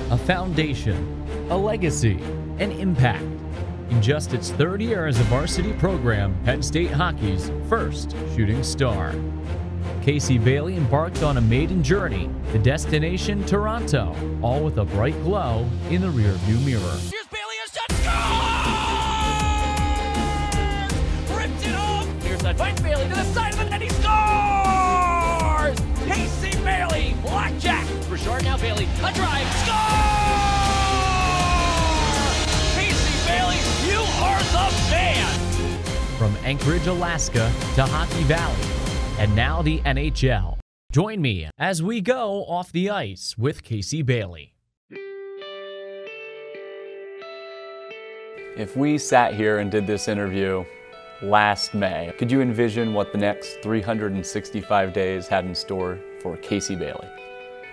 A foundation, a legacy, an impact. In just its third year as a varsity program, Penn State hockey's first shooting star. Casey Bailey embarked on a maiden journey, the destination Toronto, all with a bright glow in the rearview mirror. Here's Bailey, a shot, score! Ripped it home! Here's that fight, Bailey to the side of the net, he scores! Casey Bailey, blackjack! For short now, Bailey, a drive, score! Casey Bailey, you are the man! From Anchorage, Alaska to Hockey Valley, and now the NHL. Join me as we go off the ice with Casey Bailey. If we sat here and did this interview last May, could you envision what the next 365 days had in store for Casey Bailey?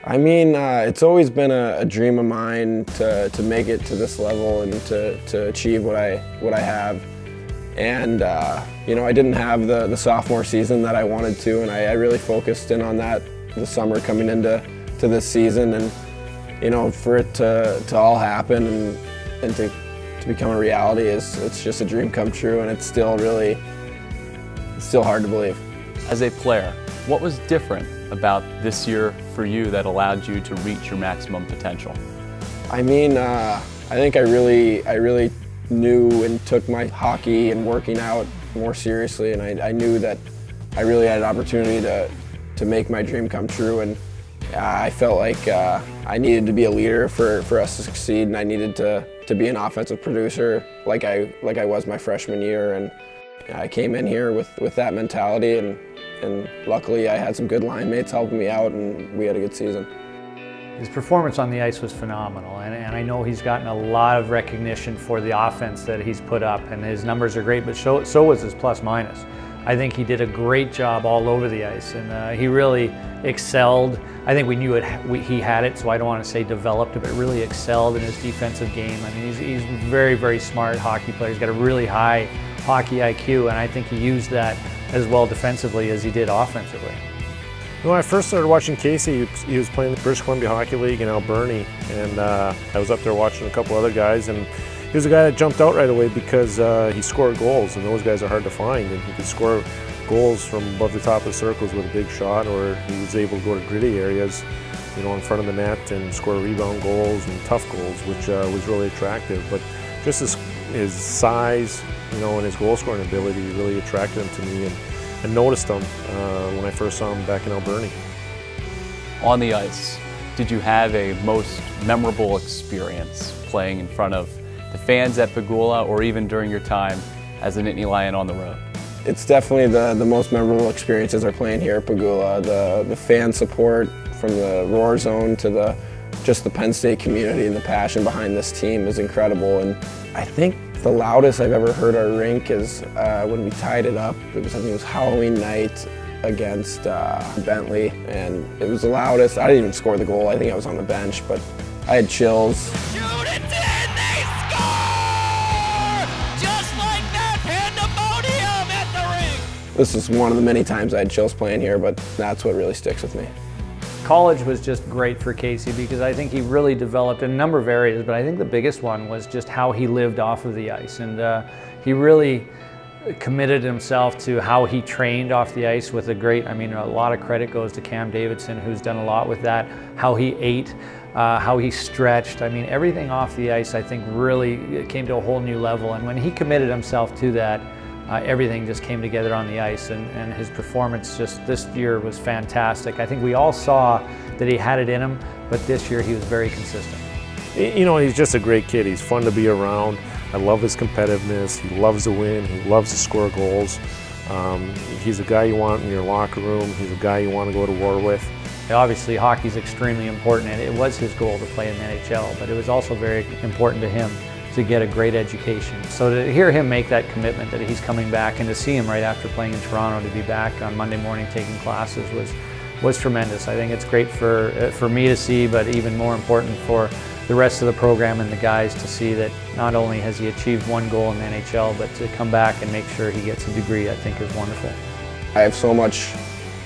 I mean, it's always been a dream of mine to make it to this level and to achieve what I have. And you know, I didn't have the sophomore season that I wanted to, and I really focused in on that the summer coming into this season. And you know, for it to all happen and to become a reality it's just a dream come true, and it's still hard to believe. As a player, what was different about this year for you that allowed you to reach your maximum potential? I mean, I think I really knew and took my hockey and working out more seriously, and I knew that I really had an opportunity to make my dream come true, and I felt like I needed to be a leader for us to succeed, and I needed to be an offensive producer like I was my freshman year, and I came in here with that mentality, and luckily I had some good line mates helping me out, and we had a good season. His performance on the ice was phenomenal, and I know he's gotten a lot of recognition for the offense that he's put up, and his numbers are great, but so was his plus-minus. I think he did a great job all over the ice, and he really excelled. I think we knew he had it, so I don't want to say developed, but really excelled in his defensive game. I mean, he's a very, very smart hockey player. He's got a really high hockey IQ, and I think he used that as well defensively as he did offensively. When I first started watching Casey, he was playing the British Columbia Hockey League in Alberni, and I was up there watching a couple other guys, and he was a guy that jumped out right away because he scored goals, and those guys are hard to find, and he could score goals from above the top of the circles with a big shot, or he was able to go to gritty areas, you know, in front of the net and score rebound goals and tough goals, which was really attractive. But just his size, you know, and his goal scoring ability really attracted him to me, and I noticed him when I first saw him back in Alberni. On the ice, did you have a most memorable experience playing in front of the fans at Pegula, or even during your time as a Nittany Lion on the road? It's definitely the most memorable experiences are playing here at Pegula. The fan support from the Roar Zone to just the Penn State community and the passion behind this team is incredible. And I think the loudest I've ever heard our rink is when we tied it up. I think it was Halloween night against Bentley, and it was the loudest. I didn't even score the goal. I think I was on the bench, but I had chills. Shoot it in, they score! Just like that, pandemonium at the rink! This is one of the many times I had chills playing here, but that's what really sticks with me. College was just great for Casey because I think he really developed in a number of areas, but I think the biggest one was just how he lived off of the ice, and he really committed himself to how he trained off the ice with a lot of credit goes to Cam Davidson, who's done a lot with that, how he ate, how he stretched. I mean, everything off the ice I think really came to a whole new level, and when he committed himself to that, everything just came together on the ice, and his performance just this year was fantastic. I think we all saw that he had it in him, but this year he was very consistent. You know, he's just a great kid. He's fun to be around. I love his competitiveness. He loves to win. He loves to score goals. He's a guy you want in your locker room. He's a guy you want to go to war with. Obviously, hockey is extremely important, and it was his goal to play in the NHL, but it was also very important to him to get a great education. So to hear him make that commitment that he's coming back, and to see him right after playing in Toronto to be back on Monday morning taking classes was tremendous. I think it's great for me to see, but even more important for the rest of the program and the guys to see that not only has he achieved one goal in the NHL, but to come back and make sure he gets a degree, I think is wonderful. I have so much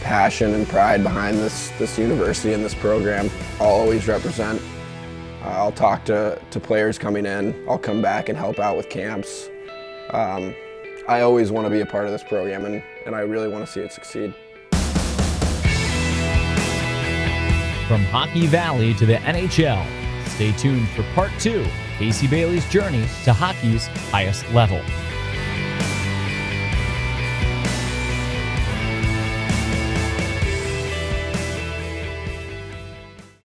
passion and pride behind this university and this program. I'll always represent I'll talk to players coming in. I'll come back and help out with camps. I always want to be a part of this program, and I really want to see it succeed. From Hockey Valley to the NHL, stay tuned for part 2 of Casey Bailey's journey to hockey's highest level.